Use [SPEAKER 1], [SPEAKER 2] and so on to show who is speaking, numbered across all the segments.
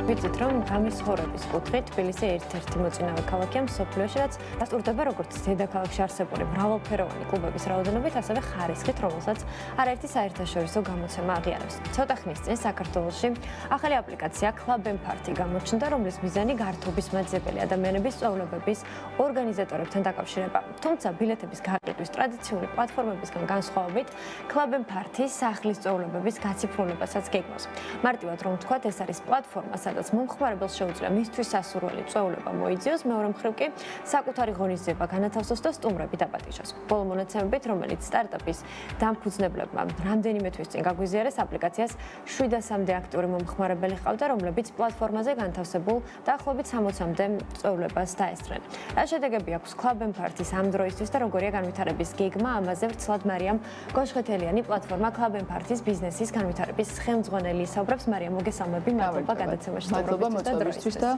[SPEAKER 1] ვიცით, რომ გამისხორების კუთხით თბილისი ერთ-ერთი მოწინავე ქალაქია მსოფლიოში, რაც დასტურდება როგორც დედაქალაქში არსებული მრავალფეროვანი კლუბების რაოდენობით, ასევე ხარისხით, რომელსაც არაერთი საერთაშორისო გამოცემა აღიარებს. ცოტა ხნის წინ საქართველოში ახალი აპლიკაცია Club and Party გამოჩნდა, რომლის მიზანი გართობის მაძიებელი ადამიანების სწავლებების ორგანიზატორებთან დაკავშირება. თუმცა ბილეთების გაყიდვის ტრადიციული პლატფორმებისგან განსხვავებით, Club and Party სახლის სწავლებების გაციფრულებასაც გეგმავს. მარტივად რომ ვთქვათ, ეს არის პლატფორმა, სადაც მომხმარებელს შეუძლია მისთვის სასურველი სწავლება მოიძიოს, მეორე მხრივ კი საკუთარი ღონისძიება განათავსოს და სტუმრები დაპატიჟოს. ბოლო მონაცემებით, რომელიც სტარტაპის დამფუძნებლებმა რამდენიმე თვის წინ გაგვიზიარეს, აპლიკაციას 700-მდე აქტიური მომხმარებელი ჰყავდა, რომლებიც პლატფორმაზე განთავსებულ დაახლოებით 60-მდე სწავლებას დაესწრნენ. რა შედეგები აქვს Club and Party-ს ამ დროისთვის და როგორია განვითარების გეგმა, ამაზე ვრცლად მარიამ გოშხეთელიანი პლატფორმა Club and Party-ს ბიზნესის განვითარების ხელმძღვანელი ისაუბრებს. მარიამ, მოგესალმები, მადლობა გადაცემაში
[SPEAKER 2] მადლობისთვის და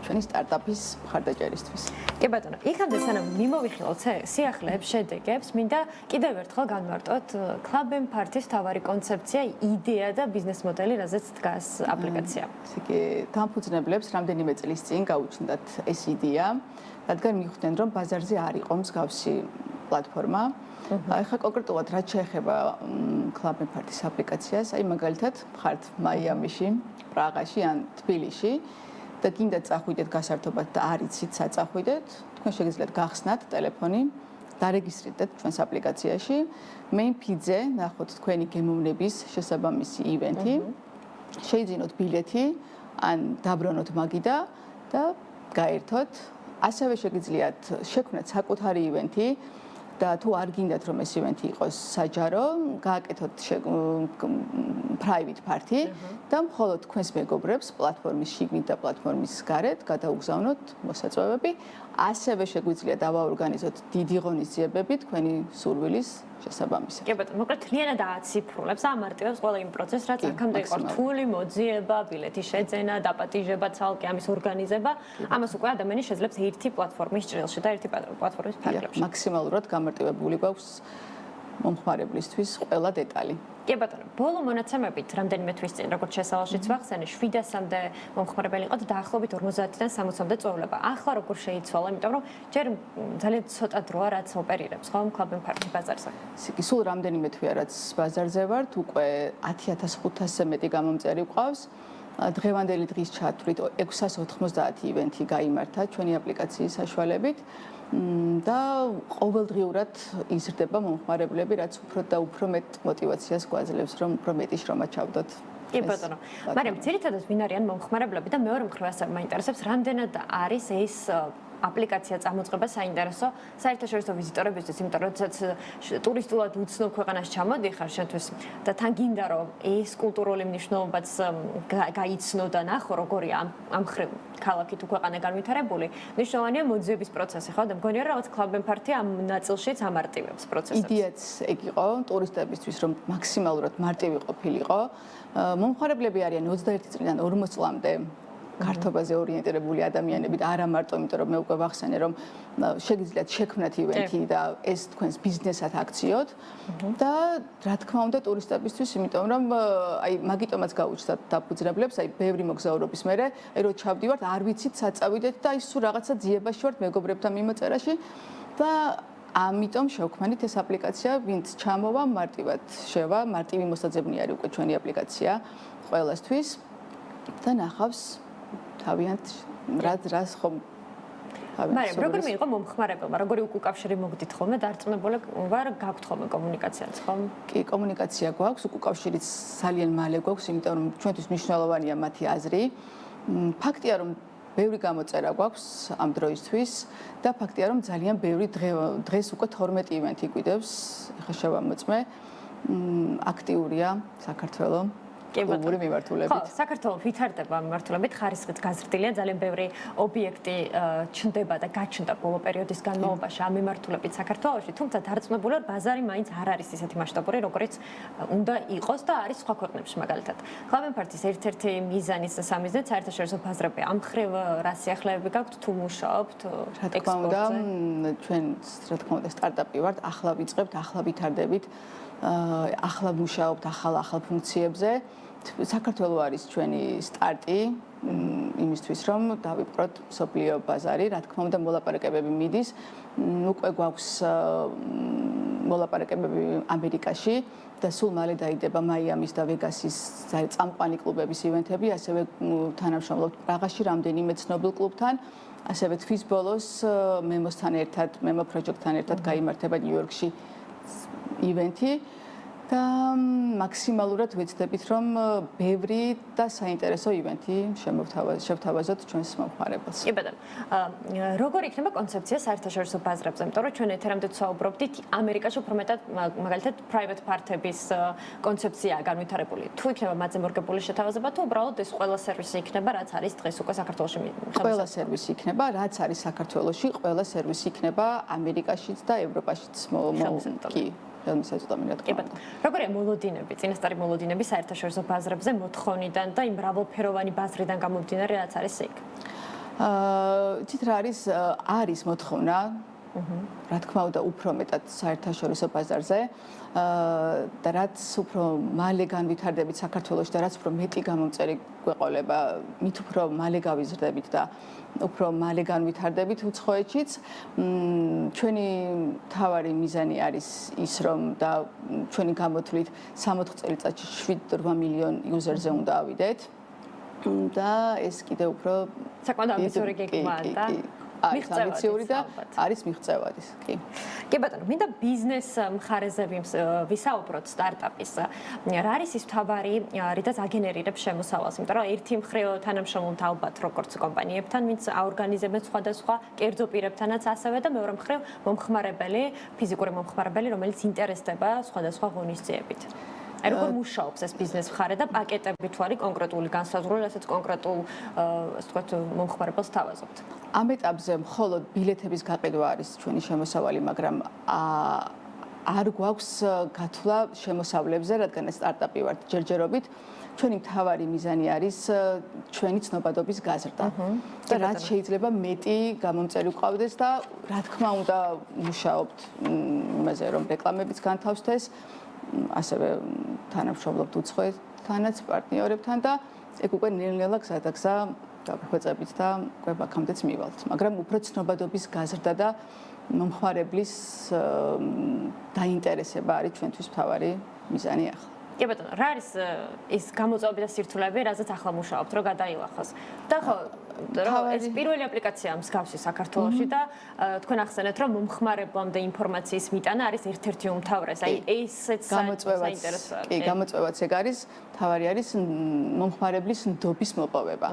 [SPEAKER 2] ჩვენი სტარტაპის მხარდაჭერისთვის.
[SPEAKER 1] კი ბატონო, იქამდე სანამ მიმოვიხილოთ სიახლეებს, შედეგებს, მინდა კიდევ ერთხელ განმარტოთ Club and Party-ს თავარი კონცეფცია, იდეა და ბიზნეს მოდელი, რაზეც დგას აპლიკაცია.
[SPEAKER 2] ესე იგი, დამფუძნებლებს რამდენიმე წლის წინ გაუჩნდათ ეს იდეა, რადგან მიხვდნენ, რომ ბაზარზე არ იყო მსგავსი პლატფორმა. ახლა კონკრეტულად რაც შეეხება Club and Party-ს აპლიკაციას, აი მაგალითად, ხართ მაიამიში, პრაღაში ან თბილისში და გინდა წახვიდეთ გასართობად და არ იცით საწახვიდეთ, თქვენ შეგიძლიათ გახსნათ ტელეფონი, დარეგისტრირდეთ ჩვენს აპლიკაციაში, main feed-ზე ნახოთ თქვენი გემოვნების შესაბამისი ივენთი, შეიძინოთ ბილეთი ან დაბრუნოთ მაგიდა და გაერთოთ. ასევე შეგიძლიათ შექმნათ საკუთარი ივენთი და თუ არ გინდათ რომ ეს ივენთი იყოს საჯარო, გააკეთოთ private party და მხოლოდ თქვენს მეგობრებს პლატფორმის შიგნით და პლატფორმის გარეთ გადაუგზავნოთ მოსაწვევები. ასევე შეგვიძლია დავაორგანიზოთ დიდი ღონისძიებები თქვენი სურვილის შესაბამისად.
[SPEAKER 1] კი ბატონო, მოკლედ მთლიანად აციფრულებს, ამარტივებს ყველა იმ პროცესს, რაც აქამდე იყო რთული, მოძიება, ბილეთი შეძენა, დაპატიჟება, ცალკე ამის ორგანიზება. ამას უკვე ადამიანი შეძლებს ერთი პლატფორმის ჭრილში და ერთი პლატფორმის ფარგლებში.
[SPEAKER 2] მაქსიმალურად გამარტივებული გვაქვს მომხმარებლისთვის ყველა დეტალი.
[SPEAKER 1] კი ბატონო, ბოლო მონაცემებით რამდენიმე თვის წინ, როგორც შესავალშიც ვახსენე, 700-მდე მომხმარებელი იყო და დაახლოებით 50-დან 60-მდე სწავლება. ახლა როგორ შეიცვალა, იმიტომ რომ ჯერ ძალიან ცოტა დროა, რაც ოპერირებს, ხო, Club and Party ბაზარზე.
[SPEAKER 2] სულ რამდენიმე თვეა, რაც ბაზარზე ვართ, უკვე 10,500-ზე მეტი გამომწერი გვყავს. დღევანდელი დღის ჩათვლით 690 ივენთი გაიმართა ჩვენი აპლიკაციის საშუალებით. და ყოველდღიურად იზრდება მომხმარებლები, რაც უფრო და უფრო მეტ мотивაციას გვაძლევს, რომ უფრო მეტი შრომა ჩავდოთ.
[SPEAKER 1] კი ბატონო. მაგრამ ძირითადად ვინ არიან მომხმარებლები და მეორე მხრივ ასევე მაინტერესებს, რამდენად არის ეს აპლიკაცია წამოწყება საინტერესო საერთაშორისო ვიზიტორებისთვის, იმიტომ რომ ტურისტულად უცნობ ქვეყანაში ჩამოდიხარ შენთვის და თან გინდა რომ ეს კულტურული მნიშვნელობაც გაიცნო და ნახო როგორია ამ მხრივ ქალაქი თუ ქვეყანა განვითარებული. მნიშვნელოვანია მოძიების პროცესი, ხო? და მგონია რომ რაღაც Club and Party ამ ნაწილშიც ამარტივებს პროცესებს.
[SPEAKER 2] იდეაც ეგ იყო ტურისტებისთვის, რომ მაქსიმალურად მარტივი ყოფილიყო. მომხმარებლები არიან 21 წლიდან 40 წლამდე გართობაზე ორიენტირებული ადამიანები და არა მარტო იმიტომ რომ მე უკვე ვახსენე რომ შეგიძლიათ შექმნათ ივენთი და ეს თქვენს ბიზნესად აქციოთ და რა თქმა უნდა ტურისტებისთვის იმიტომ რომ აი მაგიტომაც გაუჩნდათ დაფუძნებლებს აი ბევრი მოგზაურობის მერე აი რო ჩავდივართ არ ვიცით საწავიდეთ და ის სულ რაღაცა ძიებაში ვართ მეგობრებთან მიმოწერაში და ამიტომ შევქმნით ეს აპლიკაცია ვინც ჩამოვა მარტივად შევა მარტივი მოსაძებნი არის უკვე ჩვენი აპლიკაცია ყველასთვის და ნახავს თავიანთ რას ხომ
[SPEAKER 1] მაგრამ როგორ მიიღო მომხმარებელმა როგორი უკავშირი მოგდით ხოლმე დარწმუნებული ვარ გაქვთ ხოლმე კომუნიკაციაც ხომ
[SPEAKER 2] კი კომუნიკაცია გვაქვს უკავშირიც ძალიან მალე გვაქვს იმიტომ რომ ჩვენთვის მნიშვნელოვანია მათი აზრი ფაქტია რომ ბევრი გამოწერა გვაქვს ამ დროისთვის და ფაქტია რომ ძალიან ბევრი დღეს უკვე 12 ივენთი გვიდევს ეხლა შევამოწმე აქტიურია საქართველოს კლუბური მიმართულებით.
[SPEAKER 1] ხო, საქართველოს ვითარდება მიმართულებით, ხარისხით გაზრდილია, ძალიან ბევრი ობიექტი ჩნდება და გაჩნდა ბოლო პერიოდის განმავლობაში ამ მიმართულებით საქართველოში, თუმცა დარწმუნებული ვარ, ბაზარი მაინც არ არის ისეთი მასშტაბური, როგორიც უნდა იყოს და არის სხვა ქვეყნებში მაგალითად. Club and Party-ს ერთ-ერთი მიზანის და სამიზნეც საერთაშორისო ბაზრები. ამ მხრივ რა სიახლეები გაქვთ თუ მუშაობთ
[SPEAKER 2] ექსპორტზე? ჩვენ რა თქმა უნდა სტარტაპი ვართ, ახლა ვიწყებთ, ახლა ვითარდებით, ახლა მუშაობთ ახალ ფუნქციებზე. საქართველო არის ჩვენი სტარტი იმისთვის რომ დავიპყროთ მსოფლიო ბაზარი, რა თქმა უნდა მოლაპარაკებები მიდის, უკვე გვაქვს მოლაპარაკებები ამერიკაში და სულ მალე დაიდება მაიამის და ვეგასის წამყვანი კლუბების ივენთები, ასევე თანამშრომლობთ პრაღაში რამდენიმე ცნობილ კლუბთან, ასევე თვის ბოლოს მემოსთან ერთად, მემო პროექტთან ერთად გაიმართება ნიუ-იორკში ივენთი. და მაქსიმალურად ვეცდებით რომ ბევრი და საინტერესო ივენთი შევთავაზოთ ჩვენს მომხმარებელს.
[SPEAKER 1] კი ბატონო. როგორ იქნება კონცეფცია საერთაშორისო ბაზრებზე? იმიტომ რომ ჩვენ ეთერამდე ვსაუბრობდით ამერიკაში უფრო მეტად მაგალითად private part-ების კონცეფციაა განვითარებული. თუ იქნება მათზე მორგებული შეთავაზება, თუ უბრალოდ ეს ყველა სერვისი იქნება, რაც არის დღეს უკვე საქართველოში.
[SPEAKER 2] ყველა სერვისი იქნება, რაც არის საქართველოში, ყველა სერვისი იქნება ამერიკაშიც და ევროპაშიც. კი.
[SPEAKER 1] როგორია მოლოდინები, წინასწარი მოლოდინები საერთაშორისო ბაზრებზე მოთხოვნიდან და იმ მრავალფეროვანი ბაზრიდან გამომდინარე, რაც არის იქ?
[SPEAKER 2] იცით რა არის მოთხოვნა, რა თქმა უნდა, უფრო მეტად საერთაშორისო ბაზარზე და რაც უფრო მალე განვითარდებით საქართველოში და რაც უფრო მეტი გამომწერი გვეყოლება, მით უფრო მალე გავიზრდებით და უფრო მალე განვითარდებით უცხოეთშიც. ჩვენი მთავარი მიზანი არის ის, რომ და ჩვენი გამოთვლით 60 წელიწადში 7-8 მილიონ იუზერზე უნდა ავიდეთ. და ეს კიდევ უფრო
[SPEAKER 1] საკმაოდ ამბიციური გეგმაა და
[SPEAKER 2] ამბიციური და არის მიღწევადი. კი.
[SPEAKER 1] კი ბატონო, მინდა ბიზნეს მხარეზე ვისაუბროთ სტარტაპის. რა არის ის მთავარი, რითაც აგენერირებს შემოსავალს? იმიტომ რომ ერთი მხრივ თანამშრომლობთ ალბათ როგორც კომპანიებთან, ვინც აორგანიზებენ სხვადასხვა კერძო პირებთანაც ასევე და მეორე მხრივ მომხმარებელი, ფიზიკური მომხმარებელი, რომელიც ინტერესდება სხვადასხვა ღონისძიებით. აი როგორ მუშაობს ეს ბიზნეს მხარე და პაკეტები თუ არის კონკრეტული განსაზღვრული, რასაც კონკრეტულ ასე ვთქვათ მომხმარებელს თავაზობთ.
[SPEAKER 2] ამ ეტაპზე მხოლოდ ბილეთების გაყიდვა არის ჩვენი შემოსავალი, მაგრამ არ გვაქვს გათვლა შემოსავლებზე, რადგან სტარტაპი ვართ ჯერჯერობით. ჩვენი მთავარი მიზანი არის ჩვენი ცნობადობის გაზრდა. და რაც შეიძლება მეტი გამომწერი ვყავდეს და რა თქმა უნდა მუშაობთ იმაზე, რომ რეკლამებიც განთავსდეს. ასევე თანამშრომლობთ უცხოეთთანაც, პარტნიორებთან და ეგ უკვე ნელ-ნელა გზადაგზა გავიხვეწებით და უკვე აქამდეც მივალთ. მაგრამ უფრო ცნობადობის გაზრდა და მომხმარებლის დაინტერესება არის ჩვენთვის მთავარი მიზანი ახლა.
[SPEAKER 1] კი ბატონო, რა არის ის გამოწვევები და სირთულეები, რაზეც ახლა მუშაობთ, რომ გადაილახოს? და ხო, ეს პირველი აპლიკაცია მსგავსი საქართველოში და თქვენ ახსენეთ, რომ მომხმარებლამდე ინფორმაციის მიტანა არის ერთ-ერთი უმთავრესი. აი ესეც საინტერესოა.
[SPEAKER 2] კი, გამოწვევაც ეგ არის, მთავარი არის მომხმარებლის ნდობის მოპოვება.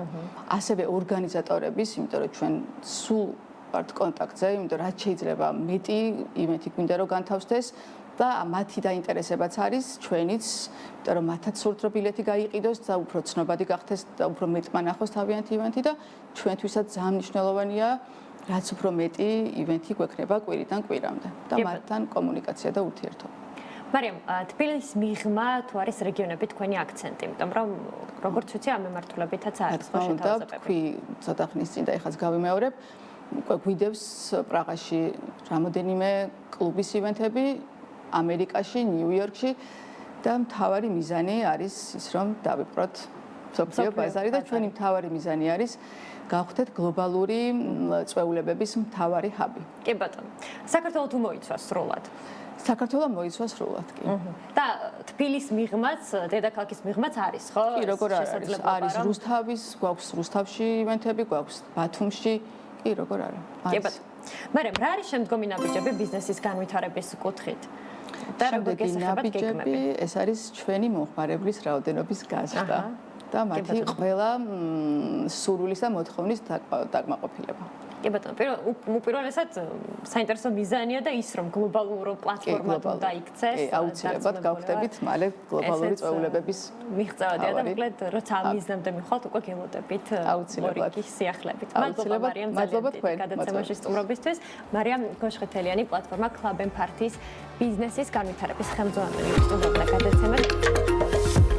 [SPEAKER 2] ასევე ორგანიზატორების, იმიტომ რომ ჩვენ სულ ვართ კონტაქტზე, იმიტომ რაც შეიძლება მეტი ივენთი გვინდა რომ განთავსდეს. და მათი დაინტერესებაც არის ჩვენიც, იმიტომ რომ მათაც სურთ რომ ბილეთი გაიყიდოს და უფრო ცნობადი გახდეს და უფრო მეტმა ნახოს თავიანთი ივენთი და ჩვენთვისაც ძალიან მნიშვნელოვანია, რაც უფრო მეტი ივენთი გვექნება კვირიდან კვირამდე და მათთან კომუნიკაცია და ურთიერთობა.
[SPEAKER 1] მარიამ, თბილისის მიღმა თუ არის რეგიონები თქვენი აქცენტი, იმიტომ რომ როგორც ვიცი, ამ მიმართულებითაც არის ხო შეთავაზებები.
[SPEAKER 2] თქვი ცოტა ხნის წინ და ეხაც გავიმეორებ, უკვე გვიდევს პრაღაში რამოდენიმე კლუბის ივენთები ამერიკაში, ნიუ-იორკში და მთავარი მიზანი არის ის, რომ დავიპყროთ მსოფლიო ბაზარი და ჩვენი მთავარი მიზანი არის გავხდეთ გლობალური წვეულებების მთავარი ჰაბი.
[SPEAKER 1] კი ბატონო. საქართველოს თუ მოიცვა სრულად?
[SPEAKER 2] საქართველოს მოიცვა სრულად, კი.
[SPEAKER 1] და თბილისის მიღმაც, დედაქალაქის მიღმაც არის, ხო?
[SPEAKER 2] კი, როგორ არის? არის რუსთავის, გვაქვს რუსთავში ივენთები, გვაქვს ბათუმში, კი, როგორ არა?
[SPEAKER 1] კი ბატონო. მაგრამ რა არის შემდგომი ნაბიჯები ბიზნესის განვითარების კუთხით? და როგორ გესახებათ გეგმები?
[SPEAKER 2] ეს არის ჩვენი მომხმარებლის რაოდენობის გაზრდა და მათი ყველა სურვილის და მოთხოვნის დაკმაყოფილება.
[SPEAKER 1] კი ბატონო, უპირველესად საინტერესო მიზანია და ის რომ გლობალურ პლატფორმად უნდა იქცეს.
[SPEAKER 2] აუცილებლად გავხდებით მალე გლობალური წვეულებების
[SPEAKER 1] მიღწევადია და მოკლედ როცა ამ მიზნამდე მივხვალთ უკვე გელოდებით მორიგი სიახლებით. მადლობა მარიამ,
[SPEAKER 2] მადლობა თქვენ
[SPEAKER 1] გადაცემაში სტუმრობისთვის. მარიამ გოშხეთელიანი პლატფორმა Club & Party-ის ბიზნესის განვითარების ხელმძღვანელი სტუმრობდა გადაცემაში.